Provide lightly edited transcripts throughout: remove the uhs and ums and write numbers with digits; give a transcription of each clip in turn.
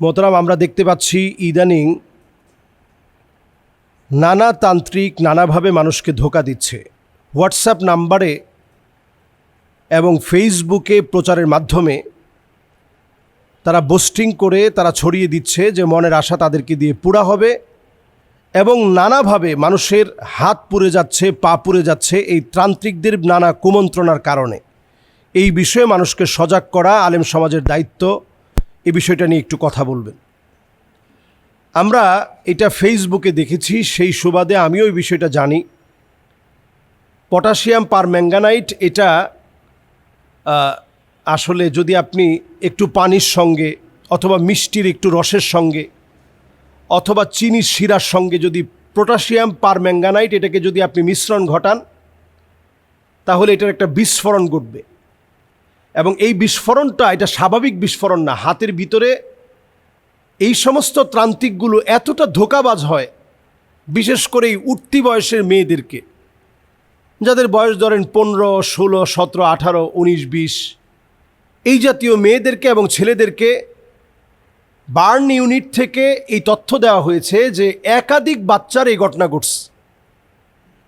মোহতারাম, আমরা দেখতে পাচ্ছি ইদানিং নানা তান্ত্রিক নানাভাবে মানুষকে ধোঁকা দিচ্ছে। হোয়াটসঅ্যাপ নাম্বারে এবং ফেসবুকে প্রচারের মাধ্যমে তারা বোস্টিং করে তারা ছড়িয়ে দিচ্ছে যে মনের আশা তাদেরকে দিয়ে পুরা হবে, এবং নানাভাবে মানুষের হাত পুড়ে যাচ্ছে, পা পুড়ে যাচ্ছে এই তান্ত্রিকদের নানা কুমন্ত্রণার কারণে। এই বিষয়ে মানুষকে সজাগ করা আলেম সমাজের দায়িত্ব। এই বিষয়টা নিয়ে একটু কথা বলবেন। আমরা এটা ফেসবুকে দেখেছি, সেই সুবাদে আমিও এই বিষয়টা জানি। পটাশিয়াম পারম্যাঙ্গানাইট এটা আসলে যদি আপনি একটু পানির সঙ্গে অথবা মিষ্টির একটু রসের সঙ্গে অথবা চিনির শিরার সঙ্গে যদি পটাশিয়াম পারম্যাঙ্গানাইট এটাকে যদি আপনি মিশ্রণ ঘটান, তাহলে এটার একটা বিস্ফোরণ ঘটবে। এবং এই বিস্ফোরণটা এটা স্বাভাবিক বিস্ফোরণ না। হাতের ভিতরে এই সমস্ত তান্ত্রিকগুলো এতটা ধোঁকাবাজ হয়, বিশেষ করে এই উঠতি বয়সের মেয়েদেরকে, যাদের বয়স ধরেন 15, 16, 17, 18, 19, 20, এই জাতীয় মেয়েদেরকে এবং ছেলেদেরকে বার্ন ইউনিট থেকে এই তথ্য দেওয়া হয়েছে যে একাধিক বাচ্চার এই ঘটনা ঘটছে।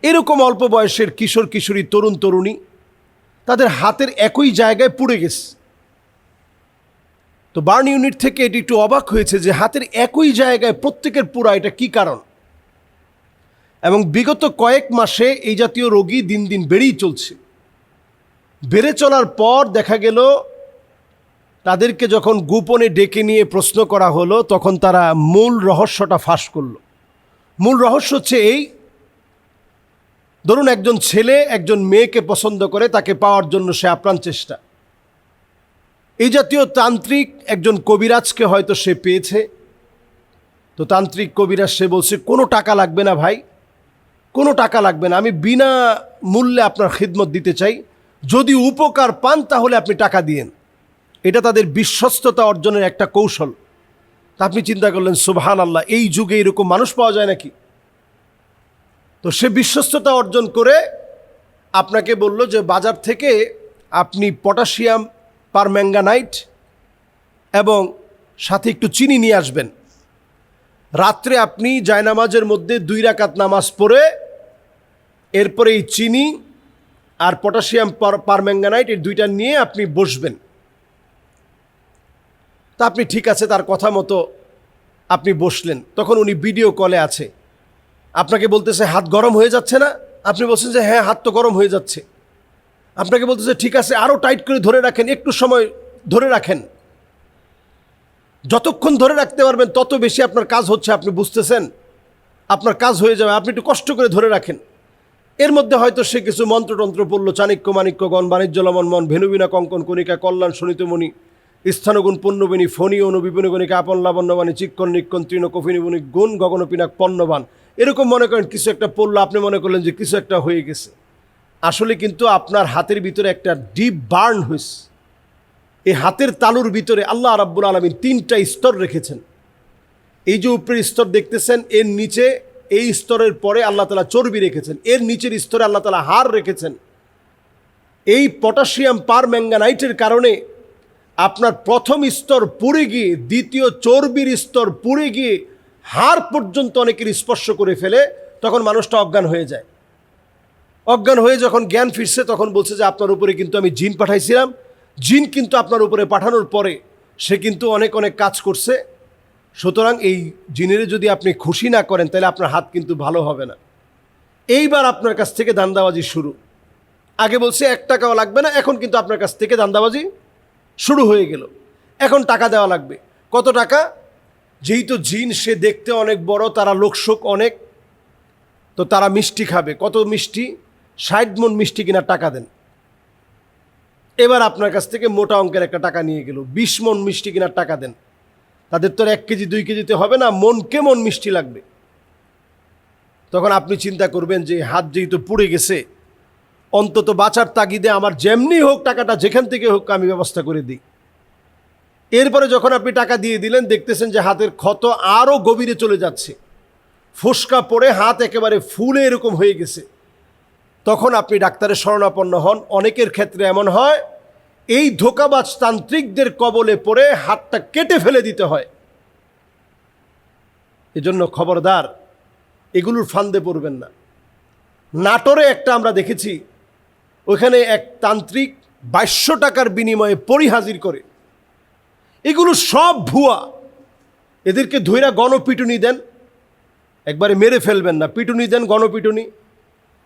এরকম অল্প বয়সের কিশোর কিশোরী, তরুণ তরুণী, তাদের হাতের একই জায়গায় পুড়ে গেছে। তো বার্ন ইউনিট থেকে এটি একটু অবাক হয়েছে যে হাতের একই জায়গায় প্রত্যেকের পুরা, এটা কি কারণ। এবং বিগত কয়েক মাসে এই জাতীয় রোগী দিন দিন বেড়েই চলছে। বেড়ে চলার পর দেখা গেল তাদেরকে যখন গোপনে ডেকে নিয়ে প্রশ্ন করা হলো, তখন তারা মূল রহস্যটা ফাঁস করল। মূল রহস্য হচ্ছে এই: ধরুন একজন ছেলে একজন মেয়েকে পছন্দ করে, তাকে পাওয়ার জন্য সে আপ্রাণ চেষ্টা। এই জাতীয় তান্ত্রিক একজন কবিরাজকে হয়তো সে পেয়েছে। তো তান্ত্রিক কবিরাজ সে বলছে, কোনো টাকা লাগবে না ভাই, কোনো টাকা লাগবে না, আমি বিনা মূল্যে আপনার খিদমত দিতে চাই, যদি উপকার পান তাহলে আপনি টাকা দিয়েন। এটা তাদের বিশ্বস্ততা অর্জনের একটা কৌশল। তা আপনি চিন্তা করলেন, সুবহানাল্লাহ, এই যুগে এরকম মানুষ পাওয়া যায় নাকি? তো সে বিশ্বস্ততা অর্জন করে আপনাকে বলল যে বাজার থেকে আপনি পটাশিয়াম পারম্যাঙ্গানাইট এবং সাথে একটু চিনি নিয়ে আসবেন। রাত্রে আপনি জায়নামাজের মধ্যে 2 রাকাত নামাজ পড়ে এরপরে এই চিনি আর পটাশিয়াম পারম্যাঙ্গানাইট এই দুইটা নিয়ে আপনি বসবেন। তা আপনি ঠিক আছে, তার কথা মতো আপনি বসলেন। তখন উনি ভিডিও কলে আছে, আপনাকে বলতেছে হাত গরম হয়ে যাচ্ছে না? আপনি বলছেন যে হ্যাঁ, হাত তো গরম হয়ে যাচ্ছে। আপনাকে বলতেছে ঠিক আছে, আরও টাইট করে ধরে রাখেন, একটু সময় ধরে রাখেন। যতক্ষণ ধরে রাখতে পারবেন তত বেশি আপনার কাজ হচ্ছে, আপনি বুঝতেছেন, আপনার কাজ হয়ে যাবে, আপনি একটু কষ্ট করে ধরে রাখেন। এর মধ্যে হয়তো সে কিছু মন্ত্রতন্ত্র পড়ল, চাণক্য মাণিক্যগণ, বাণিজ্য লমন মন, ভেনুবিনা কঙ্কন কণিকা, কল্যাণ শোণিতমণি, স্থানগুণ পণ্যবিনী, ফণী অনু বিপিনগণিকা, আপন লাবণ্যবাণী, চিক্কন নিক্কন তৃণ কফিনিবণী, গুণ গগনপিনাক পণ্যবান। এরকম মনে করেন কিছু একটা পড়লো, আপনি মনে করলেন যে কিছু একটা হয়ে গেছে। আসলে কিন্তু আপনার হাতের ভিতরে একটা ডিপ বার্ন হয়েছে। এই হাতের তালুর ভিতরে আল্লাহ রাব্বুল আলামিন 3টা স্তর রেখেছেন। এই যে উপরের স্তর দেখতেছেন, এর নিচে এই স্তরের পরে আল্লাহ তাআলা চর্বি রেখেছেন, এর নিচের স্তরে আল্লাহ তাআলা হাড় রেখেছেন। এই পটাশিয়াম পারম্যাঙ্গানাইটের কারণে আপনার প্রথম স্তর পুড়ে গিয়ে দ্বিতীয় চর্বির স্তর পুড়ে গিয়ে হাড় পর্যন্ত অনেকের স্পর্শ করে ফেলে। তখন মানুষটা অজ্ঞান হয়ে যায়। অজ্ঞান হয়ে যখন জ্ঞান ফিরছে, তখন বলছে যে আপনার উপরে কিন্তু আমি জিন পাঠাইছিলাম, জিন কিন্তু আপনার উপরে পাঠানোর পরে সে কিন্তু অনেক অনেক কাজ করছে। সুতরাং এই জিনের যদি আপনি খুশি না করেন তাহলে আপনার হাত কিন্তু ভালো হবে না। এইবার আপনার কাছ থেকে ধান্দাবাজি শুরু। আগে বলছে 1 টাকাও লাগবে না, এখন কিন্তু আপনার কাছ থেকে ধান্দাবাজি শুরু হয়ে গেল। এখন টাকা দেওয়া লাগবে। কত টাকা? যেহেতু জিন সে দেখতে অনেক বড়, তারা লোকশোক অনেক, তো তারা মিষ্টি খাবে। কত মিষ্টি? 60 মণ মিষ্টি কিনার টাকা দেন। এবার আপনার কাছ থেকে মোটা অঙ্কের একটা টাকা নিয়ে গেল, 20 মণ মিষ্টি কিনার টাকা দেন। তাদের তো 1 কেজি 2 কেজিতে হবে না, মনকে মন মিষ্টি লাগবে। তখন আপনি চিন্তা করবেন যে হাত যেহেতু পুড়ে গেছে, অন্তত বাঁচার তাগিদে আমার যেমনি হোক টাকাটা যেখান থেকে হোক আমি ব্যবস্থা করে দিই। এরপরে যখন আপনি টাকা দিয়ে দিলেন, দেখতেছেন যে হাতের ক্ষত আরও গভীরে চলে যাচ্ছে, ফোসকা পড়ে হাত একেবারে ফুলে এরকম হয়ে গেছে। তখন আপনি ডাক্তারের শরণাপন্ন হন। অনেকের ক্ষেত্রে এমন হয়, এই ধোঁকাবাজ তান্ত্রিকদের কবলে পড়ে হাতটা কেটে ফেলে দিতে হয়। এজন্য খবরদার এগুলোর ফান্দে পড়বেন না। নাটোরে একটা আমরা দেখেছি, ওখানে এক তান্ত্রিক 2200 টাকার বিনিময়ে পরী হাজির করে। এগুলো সব ভুয়া। এদেরকে ধইরা গণপিটুনি দেন, একবারে মেরে ফেলবেন না, পিটুনি দেন, গণপিটুনি,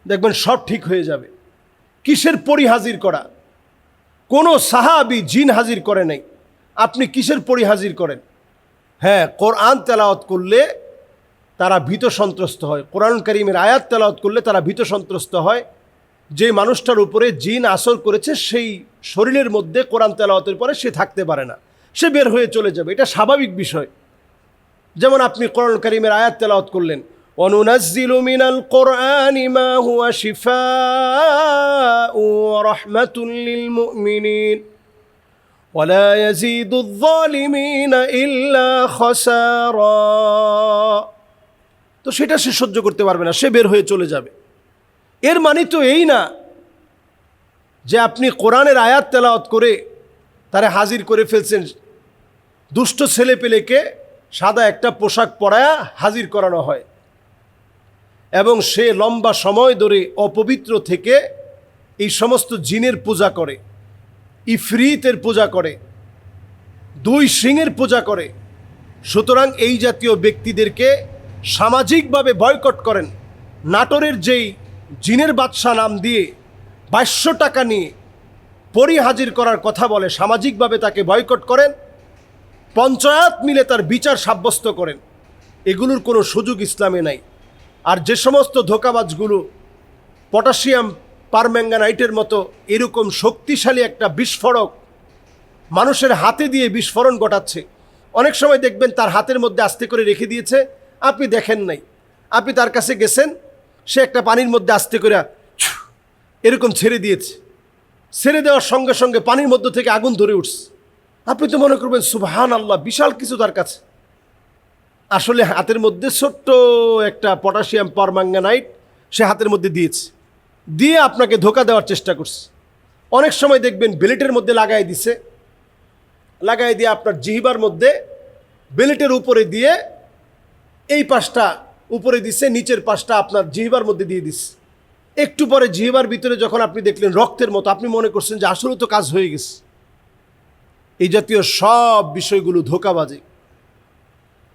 দেখবেন সব ঠিক হয়ে যাবে। কিসের পরী হাজির করা? কোনো সাহাবী জিন হাজির করে নাই, আপনি কিসের পরী হাজির করেন? হ্যাঁ, কোরআন তেলাওয়াত করলে তারা ভীত সন্ত্রস্ত হয়, কোরআন কারীমের আয়াত তেলাওয়াত করলে তারা ভীত সন্ত্রস্ত হয়। যে মানুষটার উপরে জিন আসর করেছে সেই শরীরের মধ্যে কোরআন তেলাওয়াতের পরে সে থাকতে পারে না, সে বের হয়ে চলে যাবে, এটা স্বাভাবিক বিষয়। যেমন আপনি কোরআন কারীমের আয়াত তেলাওয়াত করলেন, ওয়ানুনাজ্জিলু মিনাল কোরআনি মা হুয়া শিফাউ ওয়া রাহমাতুল লিল মুমিনিন ওয়ালা ইয়াজিদুয যালিমিনা ইল্লা খাসারা। তো সেটা সে সহ্য করতে পারবে না, সে বের হয়ে চলে যাবে। এর মানে তো এই না যে আপনি কোরআনের আয়াত তেলাওয়াত করে তারে হাজির করে ফেলছেন। দুষ্ট ছেলে পেলেকে সাদা একটা পোশাক পরায়া হাজির করানো হয় এবং সে লম্বা সময় ধরে অপবিত্র থেকে এই সমস্ত জিনের পূজা করে, ইফরিতের পূজা করে, দুই সিংহের পূজা করে। সুতরাং এই জাতীয় ব্যক্তিদেরকে সামাজিকভাবে বয়কট করেন। নাটোরের যেই জিনের বাদশাহ নাম দিয়ে 2200 টাকা নিয়ে পরী হাজির করার কথা বলে, সামাজিকভাবে তাকে বয়কট করেন, পঞ্চায়েত মিলে তার বিচার সাব্যস্ত করেন। এগুলোর কোনো সুযোগ ইসলামে নাই। আর যে সমস্ত ধোঁকাবাজগুলো পটাশিয়াম পারম্যাঙ্গানাইটের মতো এরকম শক্তিশালী একটা বিস্ফোরক মানুষের হাতে দিয়ে বিস্ফোরণ ঘটাচ্ছে, অনেক সময় দেখবেন তার হাতের মধ্যে আস্তে করে রেখে দিয়েছে, আপনি দেখেন নাই, আপনি তার কাছে গেছেন, সে একটা পানির মধ্যে আস্তে করে এরকম ছেড়ে দিয়েছে, ছেড়ে দেওয়ার সঙ্গে সঙ্গে পানির মধ্য থেকে আগুন ধরে উঠছে। আপনি তো মনে করবেন সুবহানাল্লাহ, বিশাল কিছু তার কাছে। আসলে হাতের মধ্যে ছোট্ট একটা পটাশিয়াম পারম্যাঙ্গানাইট সে হাতের মধ্যে দিয়েছে, দিয়ে আপনাকে ধোঁকা দেওয়ার চেষ্টা করছে। অনেক সময় দেখবেন বেলেটের মধ্যে লাগাই দিছে, লাগাই দিয়ে আপনার জিহ্বার মধ্যে বেলেটের উপরে দিয়ে এই পাশটা উপরে দিছে, নিচের পাশটা আপনার জিহ্বার মধ্যে দিয়ে দিছে। একটু পরে জিহ্বার ভিতরে যখন আপনি দেখলেন রক্তের মতো, আপনি মনে করছেন যে আসলে তো কাজ হয়ে গেছে। এই জাতীয় সব বিষয়গুলো ধোঁকাবাজি।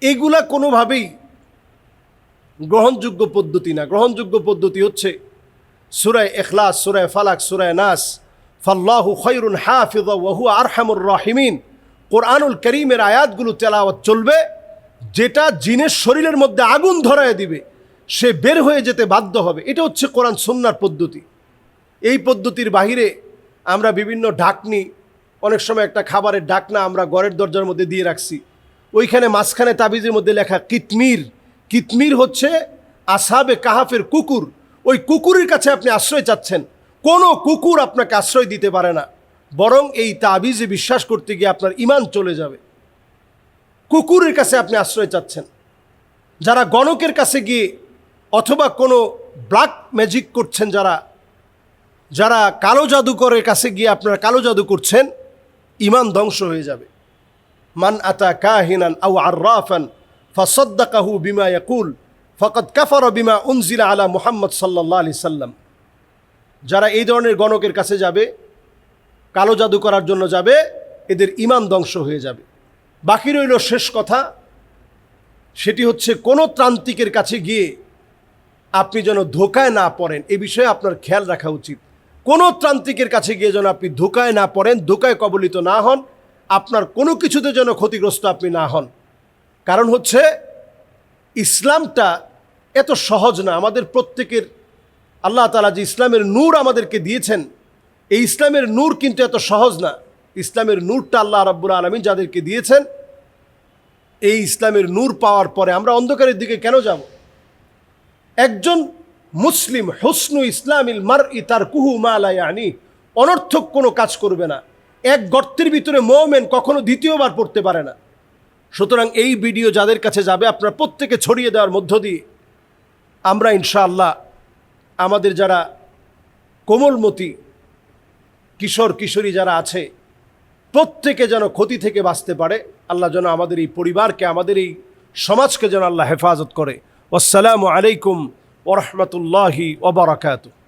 এগুলা কোনোভাবেই গ্রহণযোগ্য পদ্ধতি না। গ্রহণযোগ্য পদ্ধতি হচ্ছে সূরায়ে ইখলাস, সূরায়ে ফালাক, সূরায়ে নাস, ফাল্লাহু খায়রুন হাফিযা ওয়া হুয়া আরহামুর রাহিমিন। কোরআনুল কারীমের আয়াতগুলো তেলাওয়াত চলবে, যেটা জিনের শরীরের মধ্যে আগুন ধরায় দিবে সে বের হয়ে যেতে বাধ্য হবে। এটা হচ্ছে কোরআন সুন্নাহর পদ্ধতি। এই পদ্ধতির বাহিরে আমরা বিভিন্ন ঢাকনি, অনেক সময় একটা খাবারের ঢাকনা আমরা ঘরের দরজার মধ্যে দিয়ে রাখছি, ওইখানে মাঝখানে তাবিজের মধ্যে লেখা কিতমির। কিতমির হচ্ছে আসহাবে কাহাফের কুকুর। ওই কুকুরের কাছে আপনি আশ্রয় চাচ্ছেন, কোনো কুকুর আপনাকে আশ্রয় দিতে পারে না, বরং এই তাবিজে বিশ্বাস করতে গিয়ে আপনার ঈমান চলে যাবে। কুকুরের কাছে আপনি আশ্রয় চাচ্ছেন। যারা গণকের কাছে গিয়ে অথবা কোনো ব্ল্যাক ম্যাজিক করছেন, যারা কালো জাদুকরের কাছে গিয়ে আপনারা কালো জাদু করছেন, ঈমান ধ্বংস হয়ে যাবে। মান আতা কাহিনান আও আররাফান ফাসাদ্দাকাহু বিমা ইয়াকুল ফাকাদ কাফারা বিমা উনজিলা আলা মুহাম্মদ সাল্লাল্লাহু আলাইহি সাল্লাম। যারা এই ধরনের গণকের কাছে যাবে, কালো জাদু করার জন্য যাবে, এদের ঈমান ধ্বংস হয়ে যাবে। বাকি রইল শেষ কথা, সেটি হচ্ছে কোনো ত্রান্তিকের কাছে গিয়ে আপনি যেন ধোকায় না পড়েন। এ বিষয়ে আপনার খেয়াল রাখা উচিত। কোনো ত্রান্তিকের কাছে গিয়ে যেন আপনি ধোকায় না পড়েন, ধোকায় কবলিত না হন, আপনার কোনো কিছুতে যেন ক্ষতিগ্রস্ত আপনি না হন। কারণ হচ্ছে ইসলামটা এত সহজ না। আমাদের প্রত্যেকের আল্লাহ তাআলা যে ইসলামের নূর আমাদেরকে দিয়েছেন, এই ইসলামের নূর কিন্তু এত সহজ না। ইসলামের নূরটা আল্লাহ রাব্বুল আলামিন যাদেরকে দিয়েছেন, এই ইসলামের নূর পাওয়ার পরে আমরা অন্ধকারের দিকে কেন যাব? একজন মুসলিম হুসনু ইসলামিল মারই তারকুহু মা লা ইয়ানি, অনর্থক কোনো কাজ করবে না। এক গর্তের ভিতরে মুমিন কখনো দ্বিতীয়বার পড়তে পারে না। সুতরাং এই ভিডিও যাদের কাছে যাবে আপনারা প্রত্যেকে ছড়িয়ে দেওয়ার মধ্য দিয়ে আমরা ইনশাআল্লাহ আমাদের যারা কোমলমতি কিশোর কিশোরী যারা আছে প্রত্যেকে যেন ক্ষতি থেকে বাঁচতে পারে। আল্লাহ যেন আমাদের এই পরিবারকে, আমাদের এই সমাজকে যেন আল্লাহ হেফাজত করে। আসসালামু আলাইকুম ওয়া রাহমাতুল্লাহি ওয়া বারাকাতুহু।